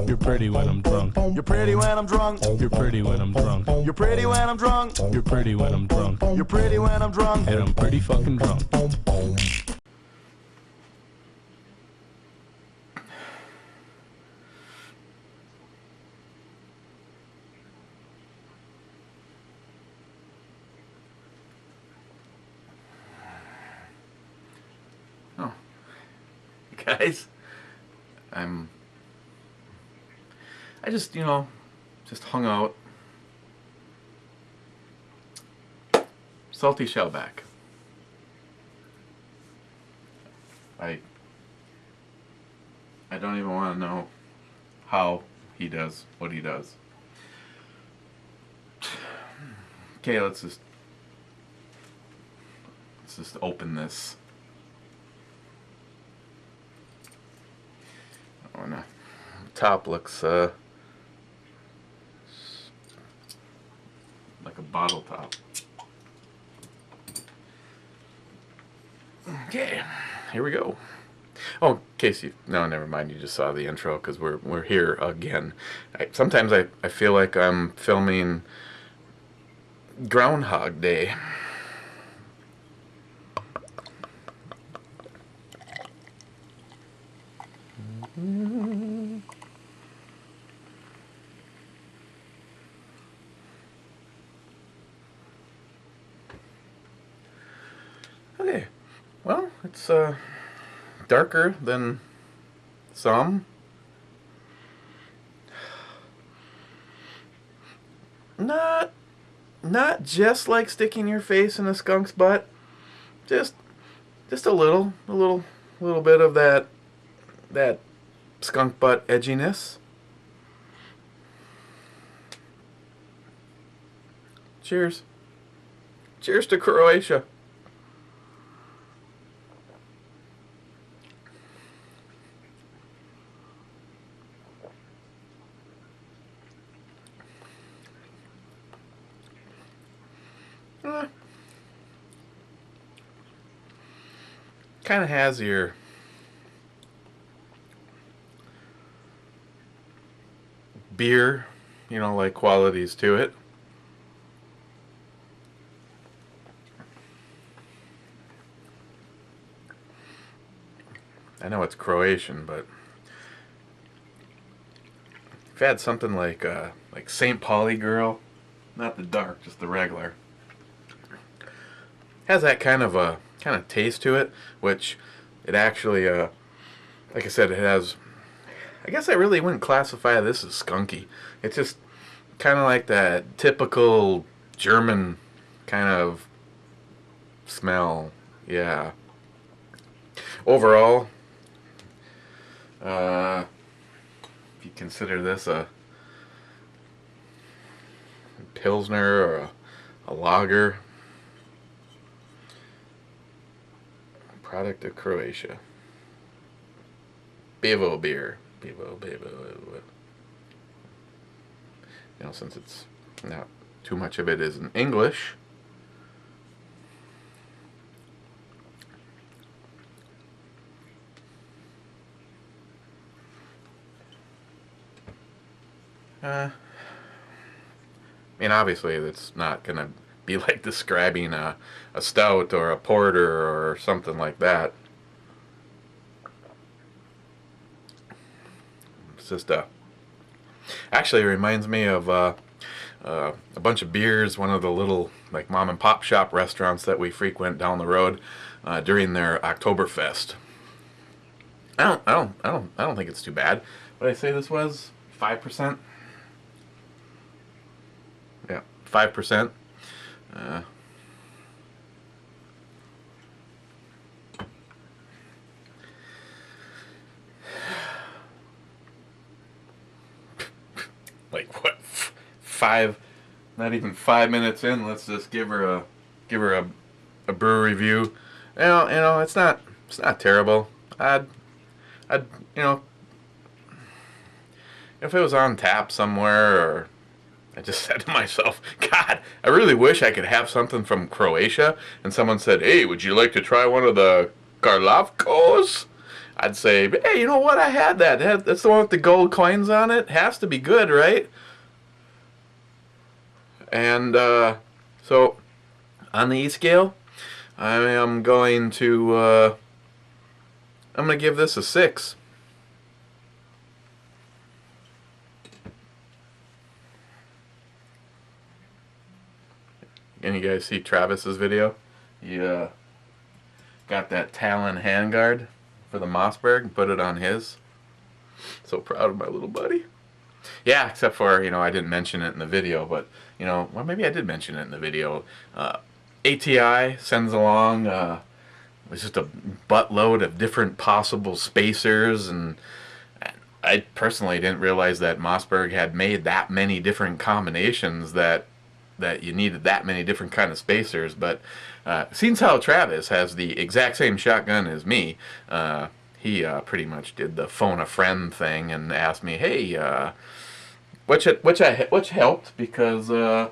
You're pretty when I'm drunk. You're pretty when I'm drunk. You're pretty when I'm drunk. You're pretty when I'm drunk. You're pretty when I'm drunk. You're pretty when I'm drunk. And I'm pretty fucking drunk. Oh, guys, I just, just hung out. Salty shellback. I don't even want to know how he does what he does. Okay, let's just open this. Oh no. Top looks like a bottle top. Okay, here we go. Oh, in case you... No, never mind. You just saw the intro because we're here again. Sometimes I feel like I'm filming Groundhog Day. Okay, well, it's darker than some. Not just like sticking your face in a skunk's butt. Just a little bit of that skunk butt edginess. Cheers. Cheers to Croatia. Kind of has your beer, like qualities to it. I know it's Croatian, but if you had something like St. Pauli Girl, not the dark, just the regular, has that kind of taste to it, which it actually, like I said, it has. I guess I really wouldn't classify this as skunky. It's just kind of like that typical German kind of smell. Yeah. Overall, if you consider this a Pilsner or a lager, product of Croatia. Pivo beer. Pivo. Since it's not too much of it is in English. Obviously it's not gonna be like describing a stout or a porter or something like that. It's just actually it reminds me of a bunch of beers, one of the little like mom and pop shop restaurants that we frequent down the road during their Oktoberfest. I don't think it's too bad. What did I say this was? 5%? Yeah, 5%. Like what? Not even 5 minutes in. Let's just give her a brew review. It's not terrible. I'd if it was on tap somewhere, or I just said to myself, God, I really wish I could have something from Croatia, and someone said, hey, would you like to try one of the Karlovacos? I'd say, hey, you know what? I had that. That's the one with the gold coins on it. Has to be good, right? And so on the E scale, I am going to I'm going to give this a 6. And you guys see Travis's video? He got that Talon handguard for the Mossberg and put it on his. So proud of my little buddy. Yeah, except for, I didn't mention it in the video, but, well, maybe I did mention it in the video. ATI sends along, it's just a buttload of different possible spacers, and I personally didn't realize that Mossberg had made that many different combinations that you needed that many different kind of spacers. But seeing how Travis has the exact same shotgun as me, he pretty much did the phone a friend thing and asked me, hey, which helped because I,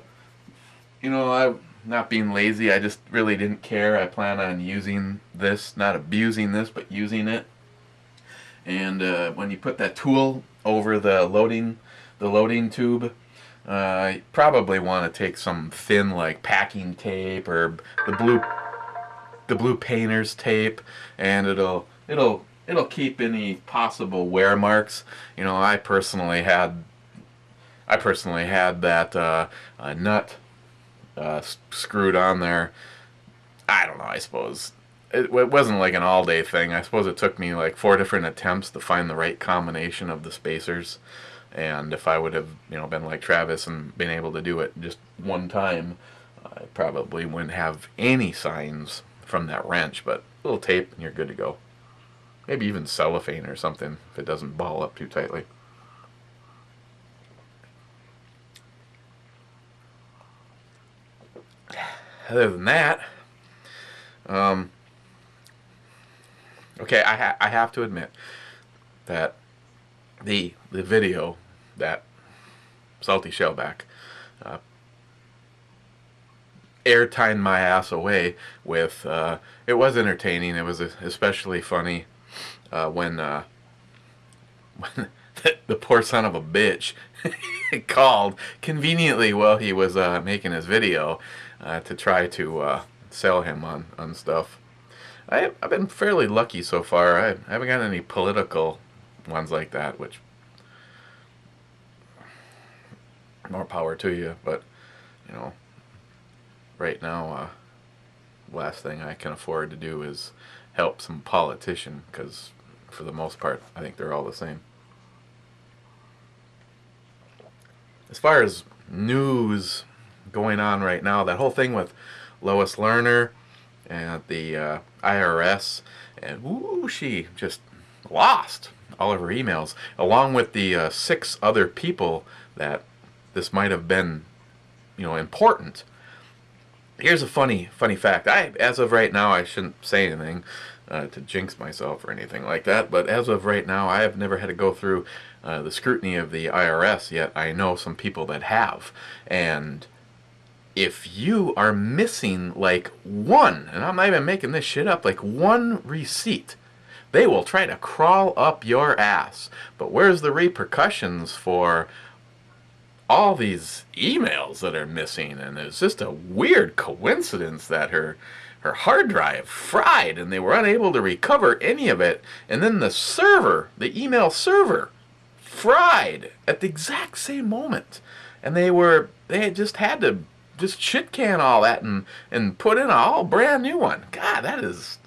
not being lazy, I just really didn't care. I plan on using this, not abusing this, but using it. And when you put that tool over the loading tube, you probably want to take some thin, like packing tape or the blue painter's tape, and it'll keep any possible wear marks. I personally had that nut screwed on there. I don't know. I suppose it wasn't like an all-day thing. I suppose it took me like 4 different attempts to find the right combination of the spacers. And if I would have, been like Travis and been able to do it just one time, I probably wouldn't have any signs from that wrench. But a little tape and you're good to go. Maybe even cellophane or something if it doesn't ball up too tightly. Other than that, okay, I have to admit that the video that Salty Shellback airtimed my ass away with, it was entertaining. It was especially funny when the poor son of a bitch called conveniently while he was making his video to try to sell him on stuff. I've been fairly lucky so far. I haven't got any political ones like that, which more power to you. But right now, last thing I can afford to do is help some politician, because for the most part, I think they're all the same. As far as news going on right now, that whole thing with Lois Lerner and the IRS, and she just lost all of her emails, along with the 6 other people that this might have been, important. Here's a funny fact. As of right now, I shouldn't say anything to jinx myself or anything like that, but as of right now, I have never had to go through the scrutiny of the IRS, yet I know some people that have. And if you are missing like one, and I'm not even making this shit up, like one receipt, they will try to crawl up your ass. But where's the repercussions for all these emails that are missing? And it's just a weird coincidence that her hard drive fried and they were unable to recover any of it. And then the email server, fried at the exact same moment. And they had just had to just shit can all that and put in a all brand new one. God, that is,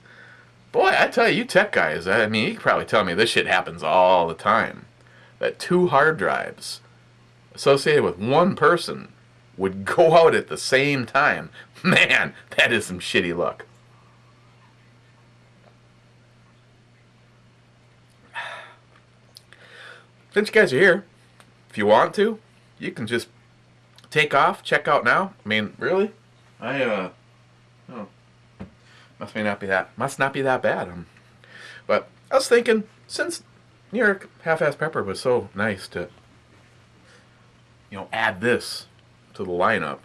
boy, I tell you tech guys, I mean, you can probably tell me this shit happens all the time. That 2 hard drives associated with one person would go out at the same time. Man, that is some shitty luck. Since you guys are here, if you want to, you can just take off, check out now. I mean, really? Must not be that bad. But I was thinking, since New York Half-Ass-Prepper was so nice to, add this to the lineup.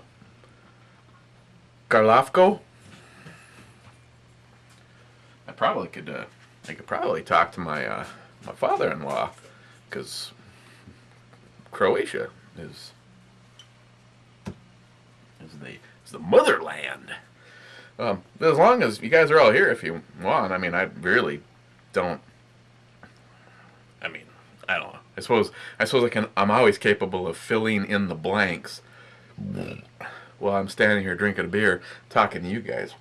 Karlovacko. I probably could I could probably talk to my my father-in-law, because Croatia is the motherland. As long as you guys are all here, if you want. I mean, I really don't. I mean, I don't know. I suppose I can. I'm always capable of filling in the blanks while I'm standing here drinking a beer, talking to you guys.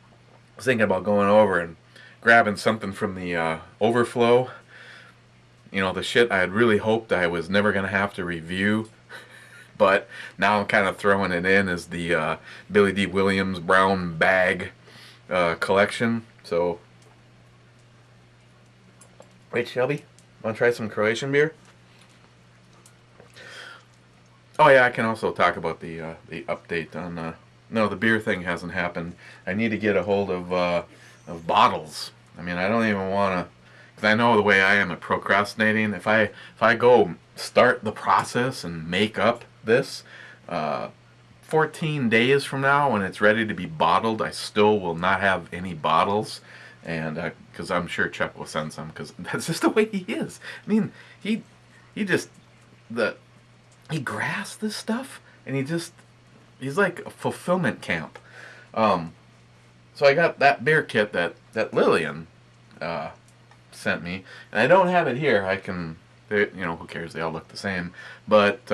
I was thinking about going over and grabbing something from the overflow. You know, the shit I had really hoped I was never going to have to review. But now I'm kind of throwing it in as the Billy D. Williams brown bag collection. So, wait, Shelby, want to try some Croatian beer? Oh yeah, I can also talk about the update on. No, the beer thing hasn't happened. I need to get a hold of bottles. I mean, I don't even want to, because I know the way I am at procrastinating. If I go start the process and make up this, 14 days from now when it's ready to be bottled, I still will not have any bottles, and because I'm sure Chuck will send some, because that's just the way he is. I mean, he grasped this stuff, and he's like a fulfillment camp. So I got that beer kit that Lillian sent me, and I don't have it here. I can, you know, who cares? They all look the same, but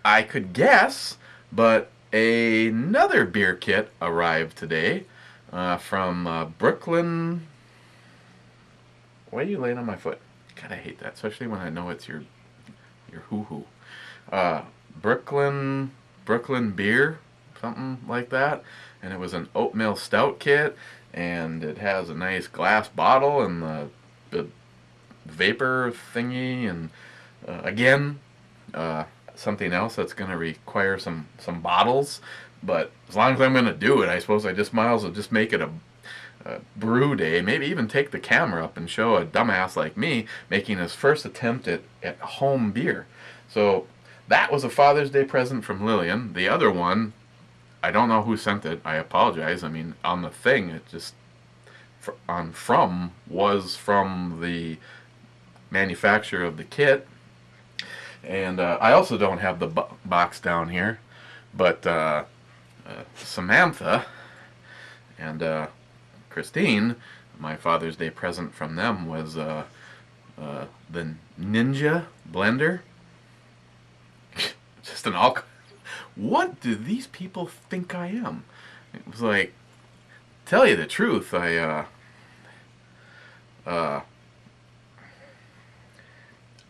I could guess, but another beer kit arrived today from Brooklyn. Why are you laying on my foot? God, I hate that, especially when I know it's your hoo-hoo. Brooklyn beer, something like that, and it was an oatmeal stout kit, and it has a nice glass bottle and the vapor thingy, and again, something else that's going to require some bottles, but as long as I'm going to do it, I suppose I just might as well just make it a brew day, maybe even take the camera up and show a dumbass like me making his first attempt at home beer. So that was a Father's Day present from Lillian. The other one, I don't know who sent it. I apologize. I mean, on the thing, it just was from the manufacturer of the kit. And I also don't have the box down here, but Samantha and Christine, my Father's Day present from them was the Ninja blender. Just an What do these people think I am? It was like, tell you the truth, I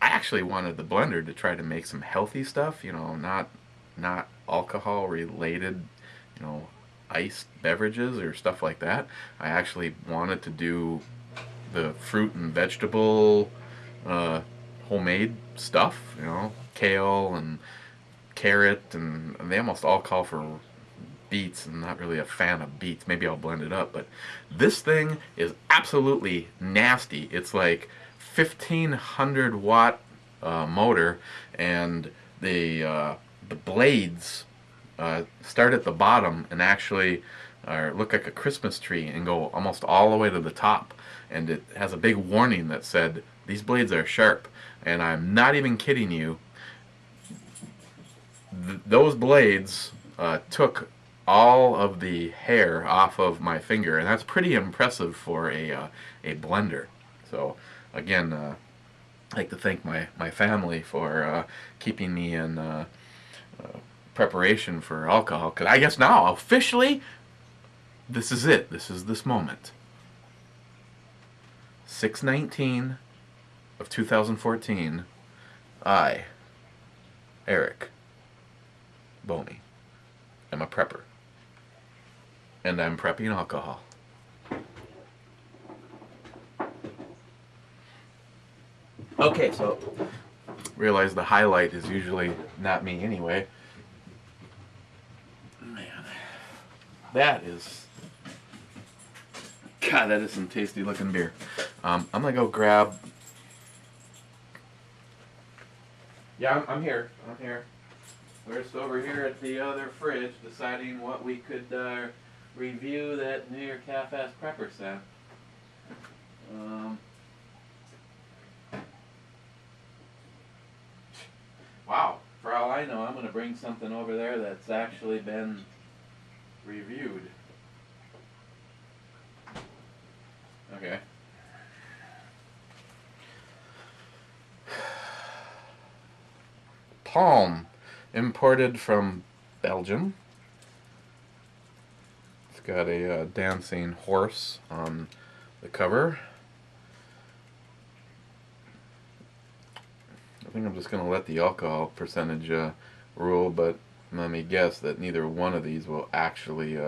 actually wanted the blender to try to make some healthy stuff, you know, not alcohol related, you know, iced beverages or stuff like that. I actually wanted to do the fruit and vegetable homemade stuff, you know, kale and carrot, and they almost all call for beets. I'm not really a fan of beets. Maybe I'll blend it up, but this thing is absolutely nasty. It's like 1500 watt motor, and the blades start at the bottom and actually look like a Christmas tree and go almost all the way to the top, and it has a big warning that said these blades are sharp, and I'm not even kidding you. Those blades took all of the hair off of my finger, and that's pretty impressive for a blender. So again, I'd like to thank my family for keeping me in preparation for alcohol, because I guess now officially this is it. This is this moment. 6/19 of 2014. I, Eric Boney, am a prepper, and I'm prepping alcohol. Okay, so realize the highlight is usually not me anyway. Man, that is, God, that is some tasty looking beer. I'm gonna go grab. Yeah, I'm here. I'm here. We're just over here at the other fridge deciding what we could review that New York Half-Ass Prepper sent. Wow, for all I know, I'm going to bring something over there that's actually been reviewed. Okay. Palm, imported from Belgium. It's got a dancing horse on the cover. I think I'm just going to let the alcohol percentage rule, but let me guess that neither one of these will actually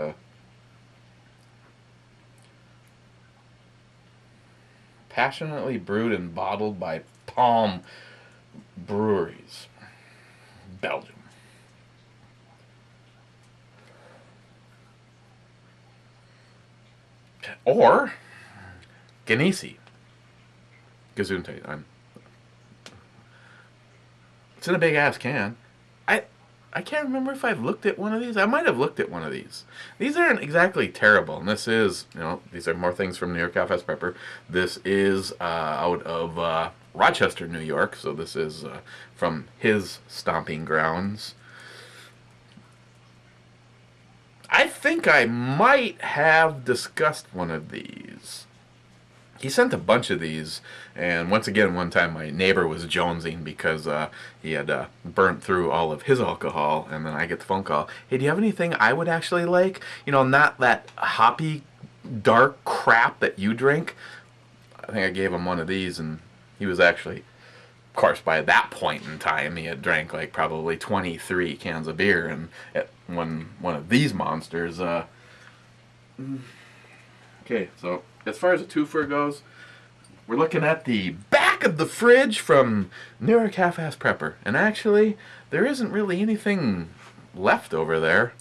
passionately brewed and bottled by Palm Breweries, Belgium. Or Genesee. Gesundheit. It's in a big ass can. I can't remember if I've looked at one of these. I might have looked at one of these. These aren't exactly terrible. And this is, these are more things from New York Half-Ass Prepper. This is out of Rochester, New York. So this is from his stomping grounds. I think I might have discussed one of these. He sent a bunch of these, and once again, one time my neighbor was jonesing because he had burnt through all of his alcohol, and then I get the phone call, hey, do you have anything I would actually like? Not that hoppy, dark crap that you drink. I think I gave him one of these, and he was actually, of course, by that point in time, he had drank like probably 23 cans of beer, and one of these monsters. Okay, so as far as a twofer goes, we're looking at the back of the fridge from New York Half-Ass Prepper. And actually, there isn't really anything left over there.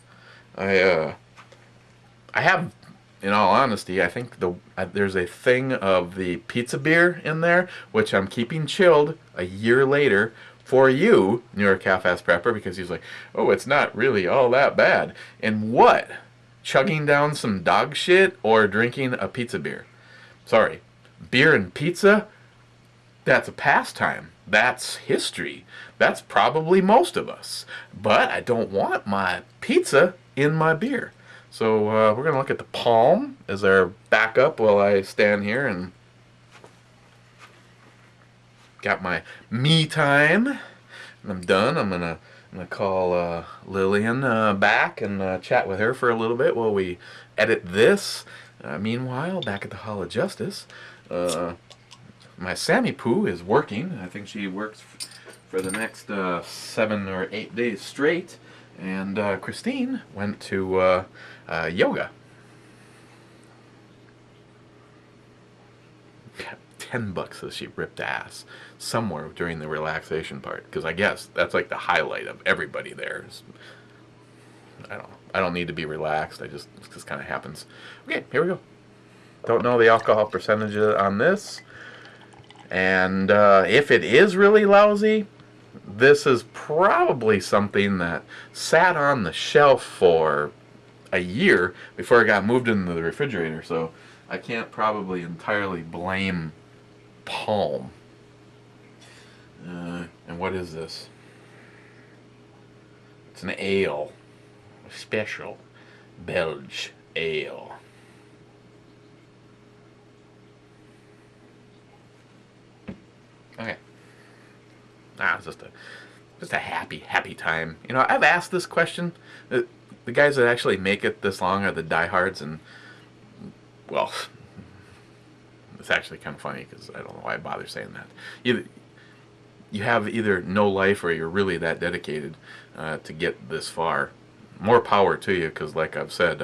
I have, in all honesty, I think there's a thing of the pizza beer in there, which I'm keeping chilled a year later for you, New York Half-Ass Prepper, because he's like, oh, it's not really all that bad. And what? Chugging down some dog shit or drinking a pizza beer? Sorry, beer and pizza? That's a pastime. That's history. That's probably most of us. But I don't want my pizza in my beer. So we're going to look at the Palm as our backup while I stand here and got my me time. And I'm done. I'm going to call Lillian back and chat with her for a little bit while we edit this. Meanwhile, back at the Hall of Justice, my Sammy Poo is working. I think she works for the next 7 or 8 days straight. And Christine went to yoga. $10 that she ripped ass somewhere during the relaxation part, because I guess that's like the highlight of everybody there. I don't need to be relaxed. It just kind of happens. Okay, here we go. Don't know the alcohol percentage on this, and if it is really lousy, this is probably something that sat on the shelf for a year before it got moved into the refrigerator. So I can't probably entirely blame Palm. And what is this? It's an ale. A special Belge ale. Okay. It's just a happy time. I've asked this question. The guys that actually make it this long are the diehards, and well, it's actually kind of funny because I don't know why I bother saying that. You have either no life or you're really that dedicated to get this far. More power to you, because like I've said,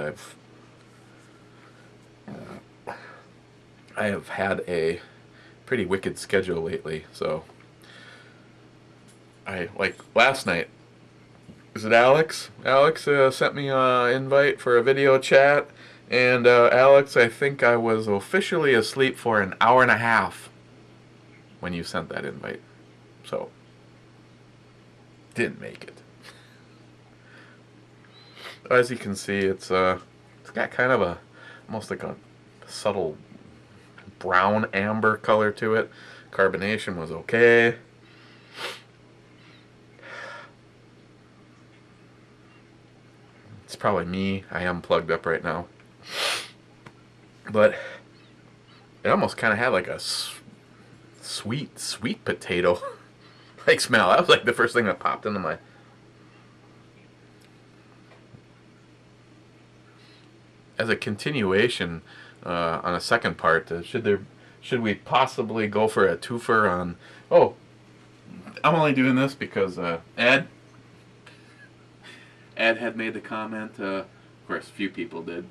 I have had a pretty wicked schedule lately. So like last night. Is it Alex? Alex sent me an invite for a video chat. And Alex, I think I was officially asleep for an hour and a half when you sent that invite. So, didn't make it. As you can see, it's It's got kind of a, almost like a subtle brown amber color to it. Carbonation was okay. It's probably me. I am plugged up right now. But it almost kind of had like a sweet potato like smell. That was like the first thing that popped into my. As a continuation on a second part, should we possibly go for a twofer on? Oh, I'm only doing this because Ed had made the comment. Of course, a few people did.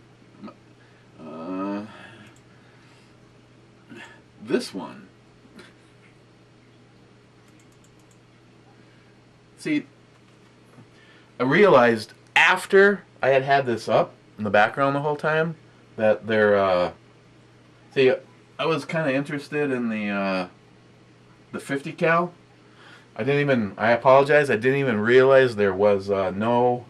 This one. See, I realized after I had this up in the background the whole time that they're see, I was kind of interested in the 50 cal. I apologize, I didn't even realize there was no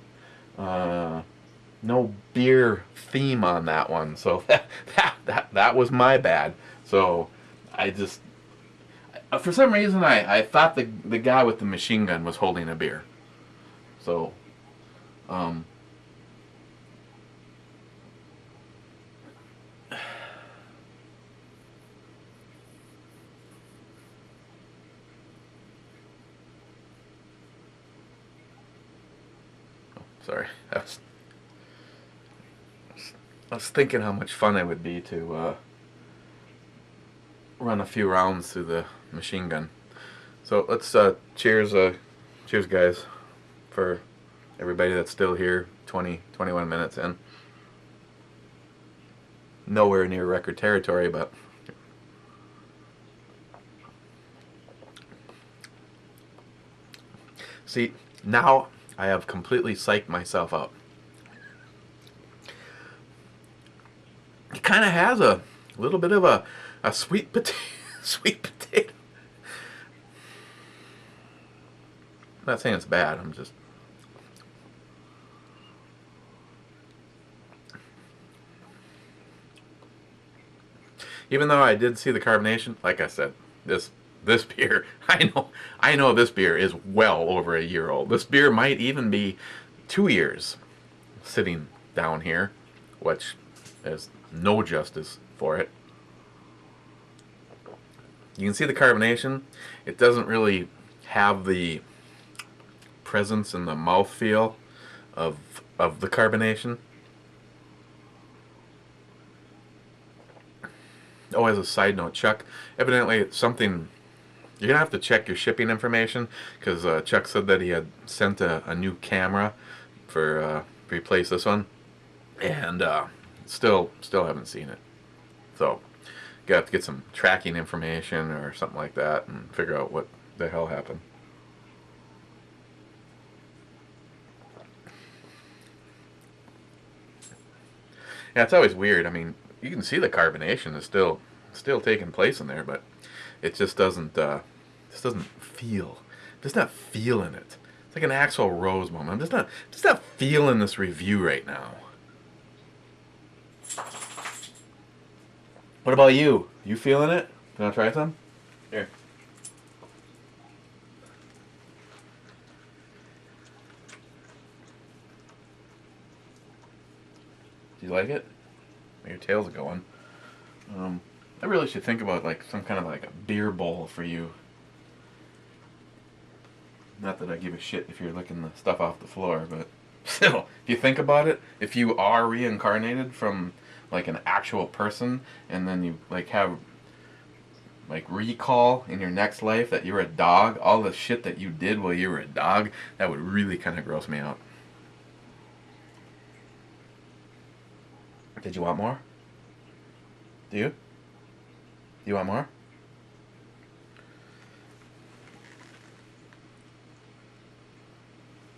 beer theme on that one, so that was my bad. So I just, for some reason I thought the guy with the machine gun was holding a beer. So sorry, I was thinking how much fun it would be to run a few rounds through the machine gun. So let's cheers guys, for everybody that's still here, 21 minutes in. Nowhere near record territory, but see, now I have completely psyched myself up. It kind of has a little bit of a sweet potato. Sweet potato. I'm not saying it's bad. I'm just. Even though I did see the carbonation, like I said, this beer, I know this beer is well over a year old. This beer might even be 2 years sitting down here, which is no justice for it. You can see the carbonation. It doesn't really have the presence and the mouthfeel of the carbonation. Oh, as a side note, Chuck, evidently it's something, you're going to have to check your shipping information, because Chuck said that he had sent a new camera for replace this one, and still haven't seen it. So, you have to get some tracking information or something like that and figure out what the hell happened. Yeah, it's always weird. I mean, you can see the carbonation is still taking place in there, but it just doesn't feel. Just not feeling it. It's like an Axl Rose moment. I'm just not feeling this review right now. What about you? You feeling it? You want to try some? Here. Do you like it? Your tail's going. I really should think about like some kind of like a beer bowl for you. Not that I give a shit if you're licking the stuff off the floor, but still, if you think about it, if you are reincarnated from like an actual person, and then you like have like recall in your next life that you're a dog, all the shit that you did while you were a dog, that would really kind of gross me out. Did you want more? Do you? Do you want more?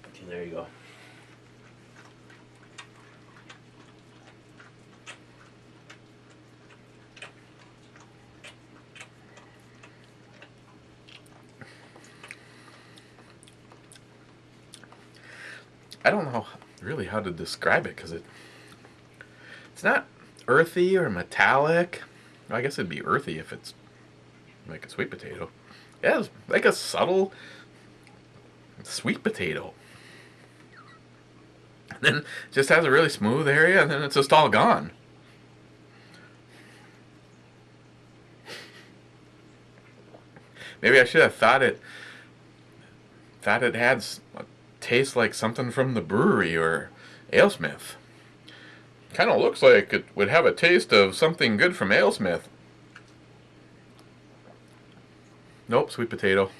Okay, there you go. I don't know really how to describe it, because It's not earthy or metallic. I guess it'd be earthy if it's like a sweet potato. Yeah, it's like a subtle sweet potato. And then it just has a really smooth area, and then it's just all gone. Maybe I should have thought it had a taste like something from the brewery or AleSmith. Kind of looks like it would have a taste of something good from AleSmith. Nope, sweet potato.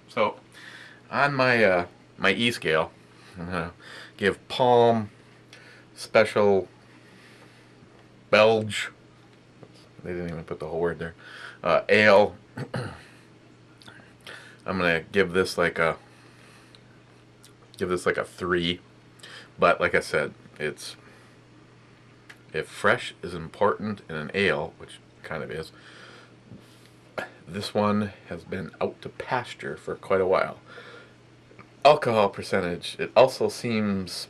So, on my my E scale, I'm gonna give Palm Special Belge. They didn't even put the whole word there. Ale. I'm gonna give this like a 3. But like I said, if fresh is important in an ale, which kind of is, this one has been out to pasture for quite a while. Alcohol percentage, it also seems,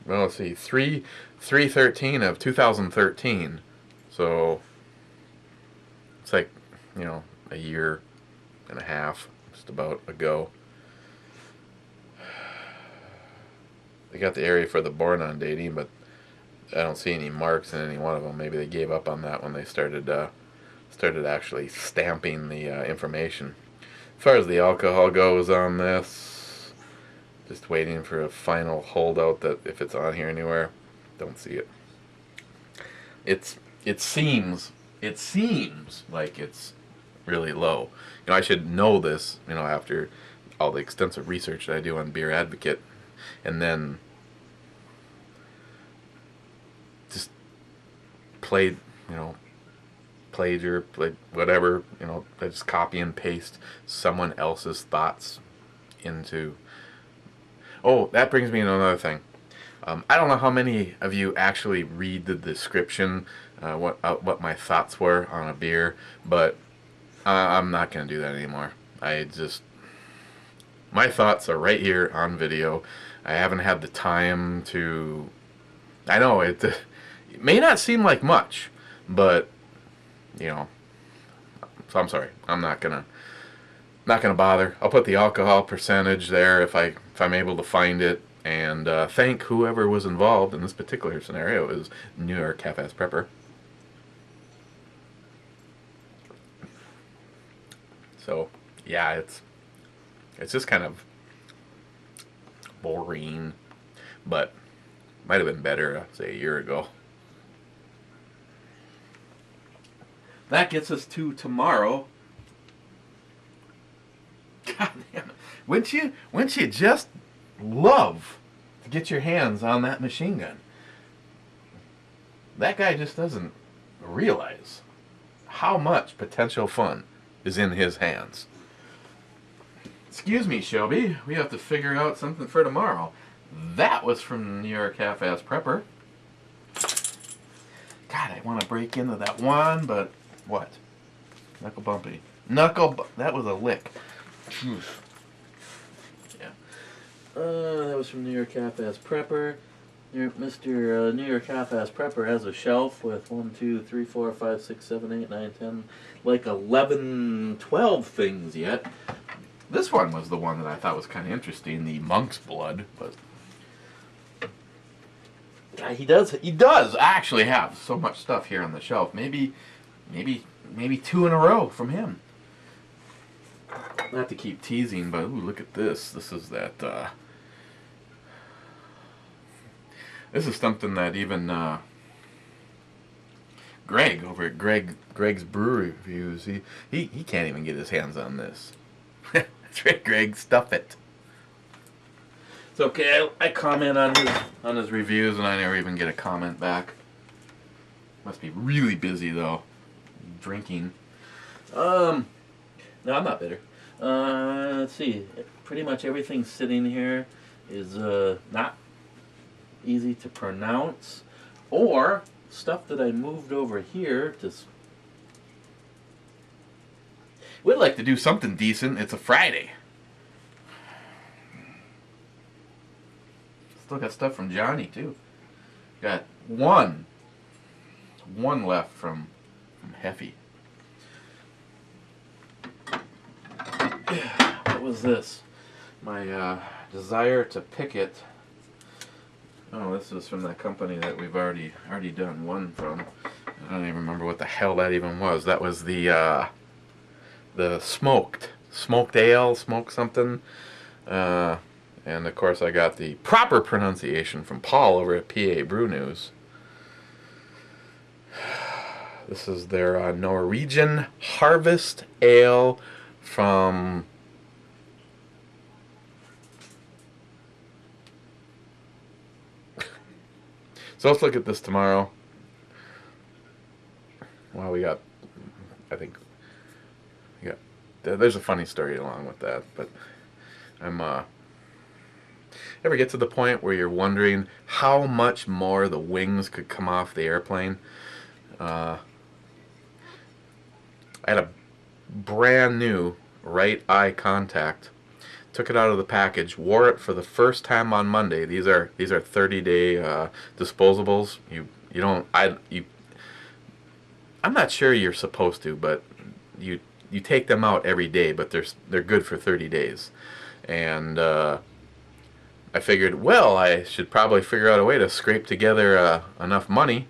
well, let's see, 313 of 2013. So it's like, a year and a half, just about ago. They got the area for the born on dating, but I don't see any marks in any one of them. Maybe they gave up on that when they started actually stamping the information. As far as the alcohol goes on this, just waiting for a final holdout that if it's on here anywhere, don't see it. It seems like it's really low. I should know this, after all the extensive research that I do on Beer Advocate, and then just whatever, I just copy and paste someone else's thoughts into. Oh, that brings me to another thing. I don't know how many of you actually read the description, what my thoughts were on a beer, but I'm not going to do that anymore. My thoughts are right here on video. I haven't had the time to. I know it may not seem like much, but so I'm sorry. I'm not gonna bother. I'll put the alcohol percentage there if I'm able to find it, and thank whoever was involved in this particular scenario. Is New York HalfSprepper. So yeah, it's just kind of boring, but might have been better, say, a year ago. That gets us to tomorrow. God damn it. Wouldn't you just love to get your hands on that machine gun? That guy just doesn't realize how much potential fun is in his hands. Excuse me, Shelby. We have to figure out something for tomorrow. That was from New York HalfSprepper. God, I want to break into that one, but what? Knuckle bumpy. That was a lick. Yeah. That was from New York HalfSprepper. Mr. New York HalfSprepper has a shelf with 1, 2, 3, 4, 5, 6, 7, 8, 9, 10, like 11, 12 things yet. This one was the one that I thought was kind of interesting, the monk's blood, but he does actually have so much stuff here on the shelf. Maybe 2 in a row from him. Not to keep teasing, but ooh, look at this. This is that. This is something that even Greg over at Greg's BandEBrewReviews, he can't even get his hands on this. That's right, Greg. Stuff it. It's okay. I comment on his reviews, and I never even get a comment back. Must be really busy though, drinking. No, I'm not bitter. Let's see. Pretty much everything sitting here is not easy to pronounce, or stuff that I moved over here to. We'd like to do something decent. It's a Friday. Still got stuff from Johnny too. Got one left from Heffy. What was this? My desire to pick it. Oh, this was from that company that we've already done one from. I don't even remember what the hell that even was. That was the smoked ale, smoked something. And of course I got the proper pronunciation from Paul over at PA Brew News. This is their Norwegian Harvest Ale from... So let's look at this tomorrow. Well, we got, I think, there's a funny story along with that, but I'm, ever get to the point where you're wondering how much more the wings could come off the airplane? I had a brand new right eye contact. Took it out of the package, wore it for the first time on Monday. These are 30-day disposables. I'm not sure you're supposed to, but you take them out every day, but they're good for 30 days. And I figured, well, I should probably figure out a way to scrape together enough money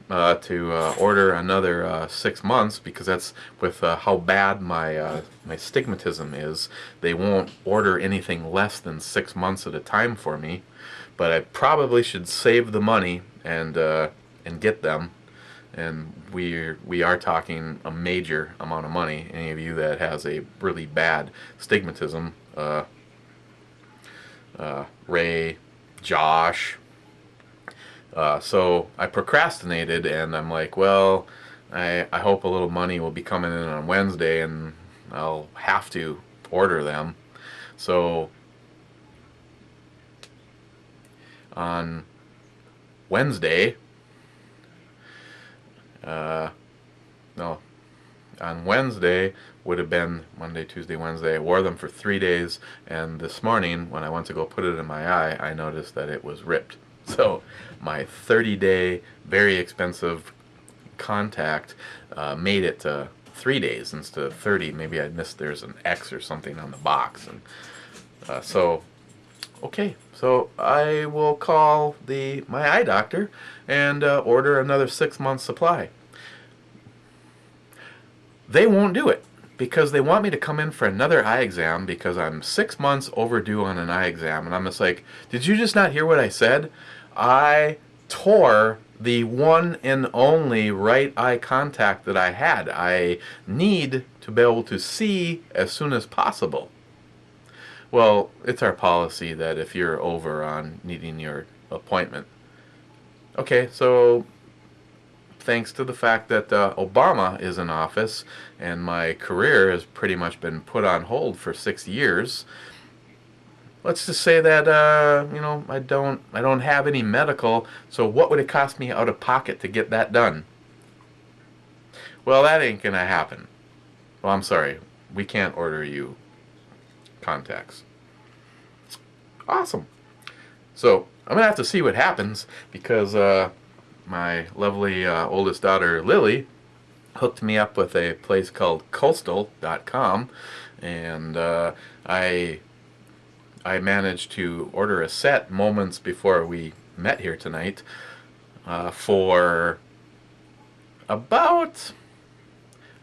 to order another 6 months, because that's with how bad my stigmatism is. They won't order anything less than 6 months at a time for me, but I probably should save the money and get them. And we are talking a major amount of money. Any of you that has a really bad stigmatism, Ray, Josh. So I procrastinated, and I'm like, well, I hope a little money will be coming in on Wednesday, and I'll have to order them. So on Wednesday, on Wednesday would have been Monday, Tuesday, Wednesday. I wore them for 3 days, and this morning when I went to go put it in my eye, I noticed that it was ripped. So my 30-day, very expensive contact made it to 3 days instead of 30. Maybe I missed, there's an X or something on the box. And okay, so I will call my eye doctor and order another 6 months supply. They won't do it because they want me to come in for another eye exam because I'm 6 months overdue on an eye exam. And I'm just like, did you just not hear what I said? I tore the one and only right eye contact that I had. I need to be able to see as soon as possible. Well, it's our policy that if you're over on needing your appointment. Okay, so thanks to the fact that Obama is in office and my career has pretty much been put on hold for 6 years, let's just say that I don't have any medical. So what would it cost me out of pocket to get that done? Well, that ain't gonna happen. Well, I'm sorry, we can't order you contacts. Awesome. So I'm gonna have to see what happens because my lovely oldest daughter Lily hooked me up with a place called Coastal.com, and I managed to order a set moments before we met here tonight for about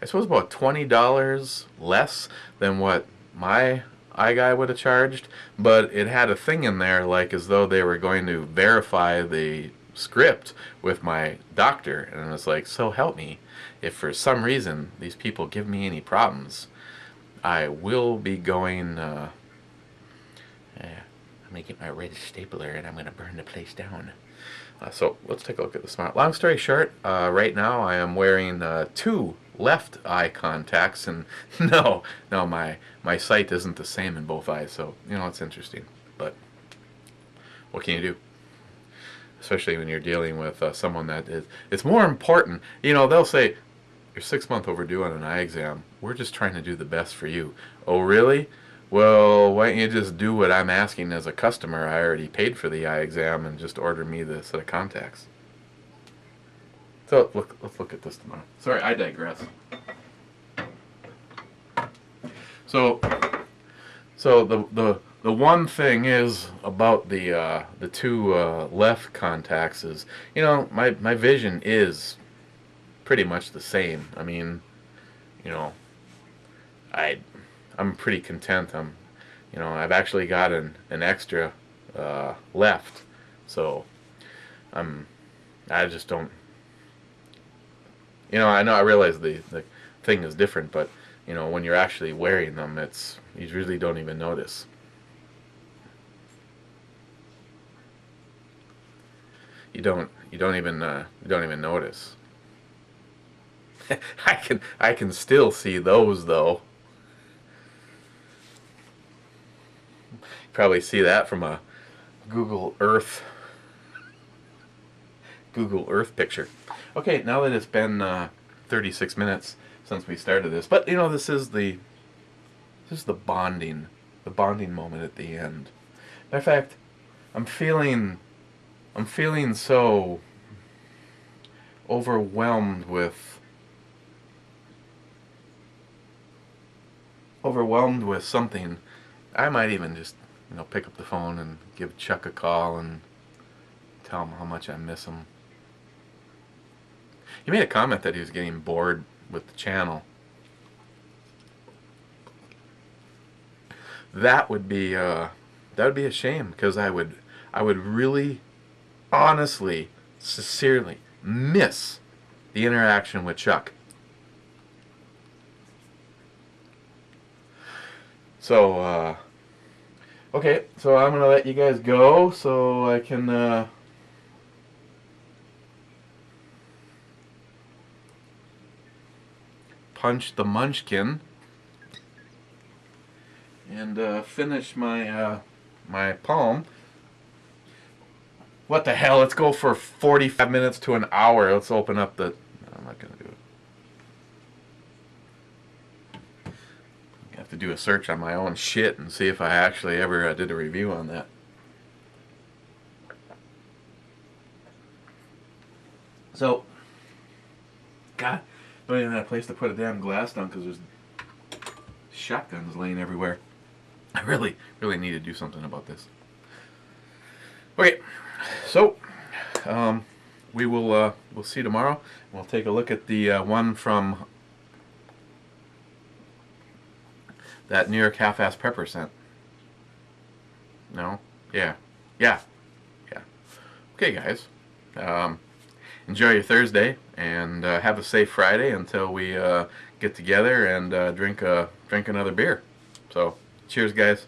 $20 less than what my eye guy would have charged, but it had a thing in there like as though they were going to verify the script with my doctor, and it's like, so help me, if for some reason these people give me any problems, I will be going I'm gonna get my red stapler and I'm gonna burn the place down. So let's take a look at the smart. Long story short, right now I am wearing 2 left eye contacts, and no, my sight isn't the same in both eyes, so it's interesting, but what can you do? Especially when you're dealing with someone that is, it's more important. They'll say, you're 6 months overdue on an eye exam. We're just trying to do the best for you. Oh, really? Well, why don't you just do what I'm asking as a customer? I already paid for the eye exam and just order me the set of contacts. So let's look at this tomorrow. Sorry, I digress. So the one thing is about the two left contacts is, you know, my vision is pretty much the same. I mean, you know, I'm pretty content. I've actually got an extra left, so I just don't. I realize the thing is different, but when you're actually wearing them, you really don't even notice. You don't even notice. I can still see those though. Probably see that from a Google Earth picture. Okay, now that it's been 36 minutes since we started this, but this is the bonding moment at the end. Matter of fact, I'm feeling so overwhelmed with something. I might even just pick up the phone and give Chuck a call and tell him how much I miss him. He made a comment that he was getting bored with the channel. That would be a shame, because I would really, honestly, sincerely miss the interaction with Chuck. So okay, so I'm gonna let you guys go so I can punch the munchkin and finish my my palm. What the hell? Let's go for 45 minutes to an hour. Let's open up the. No, I'm not gonna do it. I have to do a search on my own shit and see if I actually ever did a review on that. So, God, don't even have a place to put a damn glass down because there's shotguns laying everywhere. I really need to do something about this. Okay, so we'll see you tomorrow. We'll take a look at the one from that New York half-ass prepper sent. No? Yeah. Okay, guys. Enjoy your Thursday and have a safe Friday until we get together and drink another beer. So, cheers, guys.